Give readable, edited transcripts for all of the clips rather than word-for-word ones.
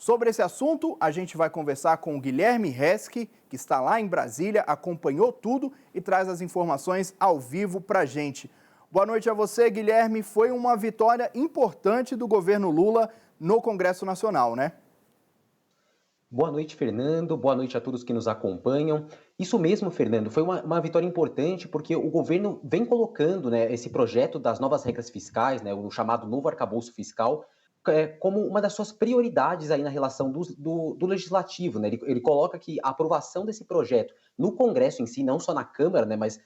Sobre esse assunto, a gente vai conversar com o Guilherme Reschke, que está lá em Brasília, acompanhou tudo e traz as informações ao vivo para a gente. Boa noite a você, Guilherme. Foi uma vitória importante do governo Lula no Congresso Nacional, né? Boa noite, Fernando. Boa noite a todos que nos acompanham. Isso mesmo, Fernando, foi uma vitória importante porque o governo vem colocando, né, esse projeto das novas regras fiscais, né, o chamado novo arcabouço fiscal, como uma das suas prioridades aí na relação do legislativo. Né? Ele coloca que a aprovação desse projeto no Congresso em si, não só na Câmara, né, mas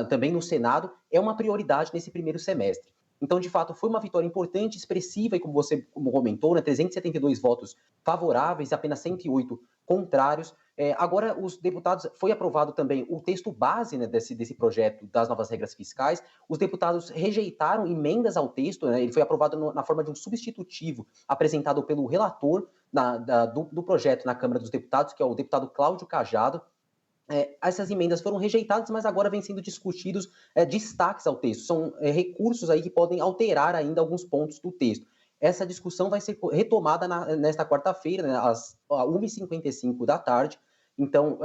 também no Senado, é uma prioridade nesse primeiro semestre. Então, de fato, foi uma vitória importante, expressiva, e como você comentou, né, 372 votos favoráveis e apenas 108 contrários. Agora, os deputados, foi aprovado também o texto base, né, desse projeto das novas regras fiscais. Os deputados rejeitaram emendas ao texto, né, ele foi aprovado na forma de um substitutivo apresentado pelo relator do projeto na Câmara dos Deputados, que é o deputado Cláudio Cajado. Essas emendas foram rejeitadas, mas agora vêm sendo discutidos destaques ao texto. São recursos aí que podem alterar ainda alguns pontos do texto. Essa discussão vai ser retomada nesta quarta-feira, né, às 1h55 da tarde. Então,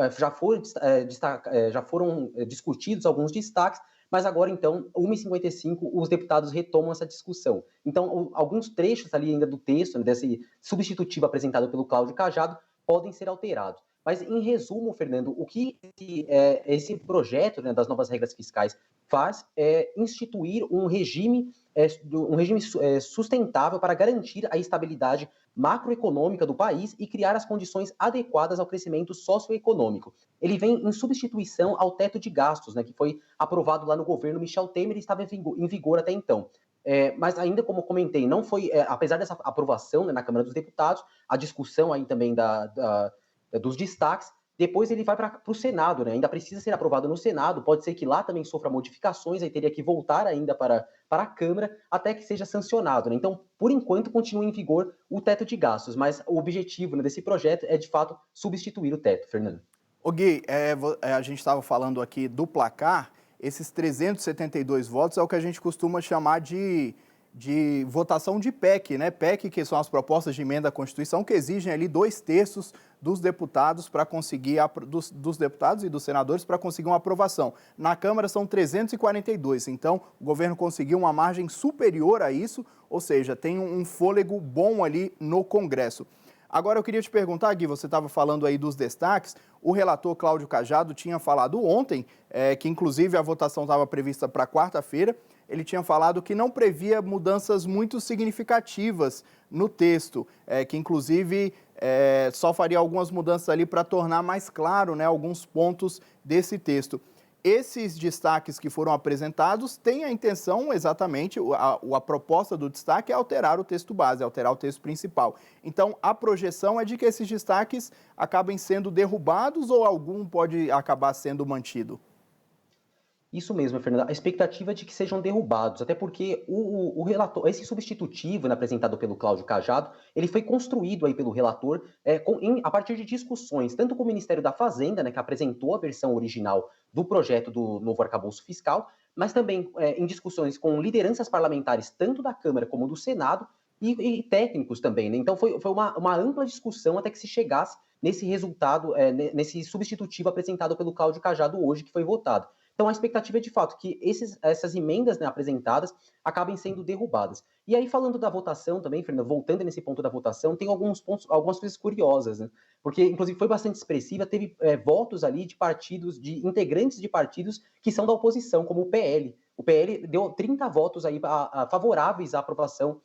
já foram discutidos alguns destaques, mas agora, então, 1h55, os deputados retomam essa discussão. Então, alguns trechos ali ainda do texto, né, desse substitutivo apresentado pelo Cláudio Cajado, podem ser alterados. Mas, em resumo, Fernando, o que esse projeto, né, das novas regras fiscais faz é instituir um regime sustentável para garantir a estabilidade macroeconômica do país e criar as condições adequadas ao crescimento socioeconômico. Ele vem em substituição ao teto de gastos, né, que foi aprovado lá no governo Michel Temer e estava em vigor até então. Mas ainda, como comentei, não foi, apesar dessa aprovação, né, na Câmara dos Deputados, a discussão aí também dos destaques, depois ele vai para o Senado, né? Ainda precisa ser aprovado no Senado, pode ser que lá também sofra modificações, aí teria que voltar ainda para a Câmara até que seja sancionado, né? Então, por enquanto, continua em vigor o teto de gastos, mas o objetivo, né, desse projeto é, de fato, substituir o teto, Fernando. Ô Gui, a gente estava falando aqui do placar, esses 372 votos é o que a gente costuma chamar de votação de PEC, né? PEC, que são as propostas de emenda à Constituição, que exigem ali 2/3 dos deputados para conseguir, dos deputados e dos senadores para conseguir uma aprovação. Na Câmara são 342, então o governo conseguiu uma margem superior a isso, ou seja, tem um fôlego bom ali no Congresso. Agora eu queria te perguntar, Gui, você estava falando aí dos destaques, o relator Cláudio Cajado tinha falado ontem, que inclusive a votação estava prevista para quarta-feira, ele tinha falado que não previa mudanças muito significativas no texto, que inclusive só faria algumas mudanças ali para tornar mais claro, né, alguns pontos desse texto. Esses destaques que foram apresentados têm a intenção, exatamente, a proposta do destaque é alterar o texto base, alterar o texto principal. Então, a projeção é de que esses destaques acabem sendo derrubados ou algum pode acabar sendo mantido? Isso mesmo, Fernanda. A expectativa é de que sejam derrubados, até porque o relator, esse substitutivo, né, apresentado pelo Cláudio Cajado, ele foi construído aí pelo relator a partir de discussões, tanto com o Ministério da Fazenda, né, que apresentou a versão original do projeto do novo arcabouço fiscal, mas também em discussões com lideranças parlamentares, tanto da Câmara como do Senado, e técnicos também. Né? Então foi uma ampla discussão até que se chegasse nesse resultado, nesse substitutivo apresentado pelo Cláudio Cajado hoje, que foi votado. Então, a expectativa é, de fato, que essas emendas, né, apresentadas acabem sendo derrubadas. E aí, falando da votação também, Fernando, voltando nesse ponto da votação, tem alguns pontos, algumas coisas curiosas, né? Porque, inclusive, foi bastante expressiva, teve votos ali de partidos, de integrantes de partidos que são da oposição, como o PL. O PL deu 30 votos aí favoráveis à aprovação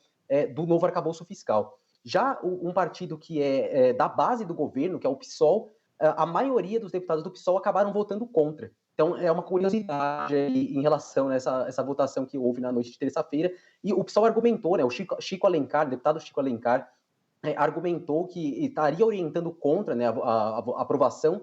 do novo arcabouço fiscal. Já um partido que é da base do governo, que é o PSOL, a maioria dos deputados do PSOL acabaram votando contra. Então, é uma curiosidade em relação a essa votação que houve na noite de terça-feira. E o PSOL argumentou, né, o Chico Alencar, o deputado Chico Alencar, argumentou que estaria orientando contra, né, a aprovação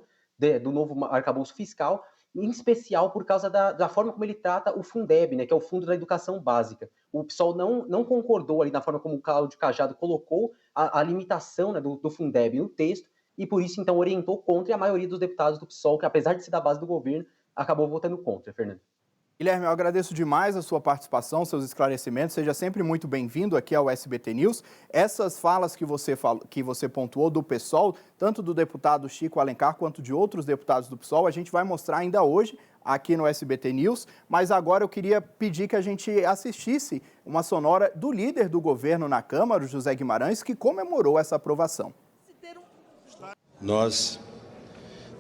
do novo arcabouço fiscal, em especial por causa da forma como ele trata o Fundeb, né, que é o Fundo da Educação Básica. O PSOL não concordou ali na forma como o Cláudio Cajado colocou a limitação, né, do Fundeb no texto, e por isso, então, orientou contra, e a maioria dos deputados do PSOL, que apesar de ser da base do governo, acabou votando contra, Fernando. Guilherme, eu agradeço demais a sua participação, seus esclarecimentos. Seja sempre muito bem-vindo aqui ao SBT News. Essas falas que você pontuou do PSOL, tanto do deputado Chico Alencar quanto de outros deputados do PSOL, a gente vai mostrar ainda hoje aqui no SBT News. Mas agora eu queria pedir que a gente assistisse uma sonora do líder do governo na Câmara, o José Guimarães, que comemorou essa aprovação. Nós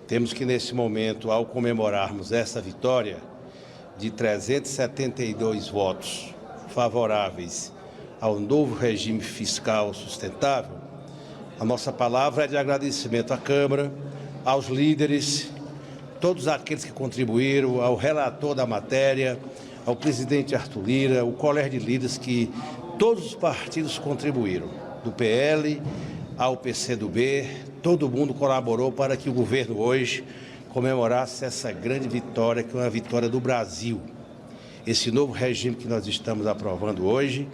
temos que, nesse momento, ao comemorarmos essa vitória, de 372 votos favoráveis ao novo regime fiscal sustentável, a nossa palavra é de agradecimento à Câmara, aos líderes, todos aqueles que contribuíram, ao relator da matéria, ao presidente Arthur Lira, ao colégio de líderes, que todos os partidos contribuíram, do PL ao PCdoB, todo mundo colaborou para que o governo hoje comemorasse essa grande vitória, que é uma vitória do Brasil. Esse novo regime que nós estamos aprovando hoje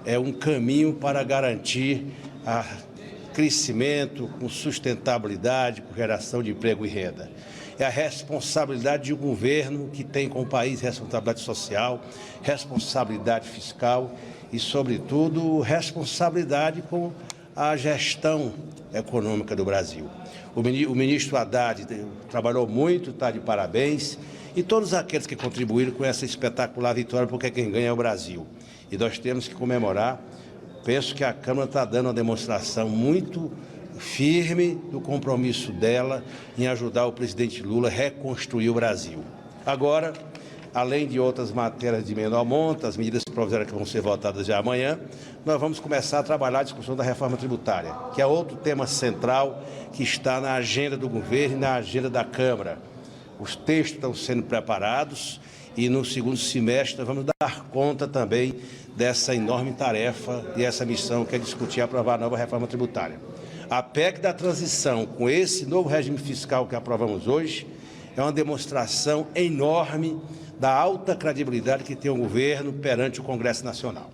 é um caminho para garantir crescimento com sustentabilidade, com geração de emprego e renda. É a responsabilidade de um governo que tem com o país responsabilidade social, responsabilidade fiscal e, sobretudo, responsabilidade com a gestão econômica do Brasil. O ministro Haddad trabalhou muito, está de parabéns, e todos aqueles que contribuíram com essa espetacular vitória, porque quem ganha é o Brasil. E nós temos que comemorar. Penso que a Câmara está dando uma demonstração muito firme do compromisso dela em ajudar o presidente Lula a reconstruir o Brasil. Agora, além de outras matérias de menor monta, as medidas provisórias que vão ser votadas já amanhã, nós vamos começar a trabalhar a discussão da reforma tributária, que é outro tema central que está na agenda do governo e na agenda da Câmara. Os textos estão sendo preparados e no segundo semestre nós vamos dar conta também dessa enorme tarefa e essa missão que é discutir e aprovar a nova reforma tributária. A PEC da transição, com esse novo regime fiscal que aprovamos hoje, é uma demonstração enorme da alta credibilidade que tem o governo perante o Congresso Nacional.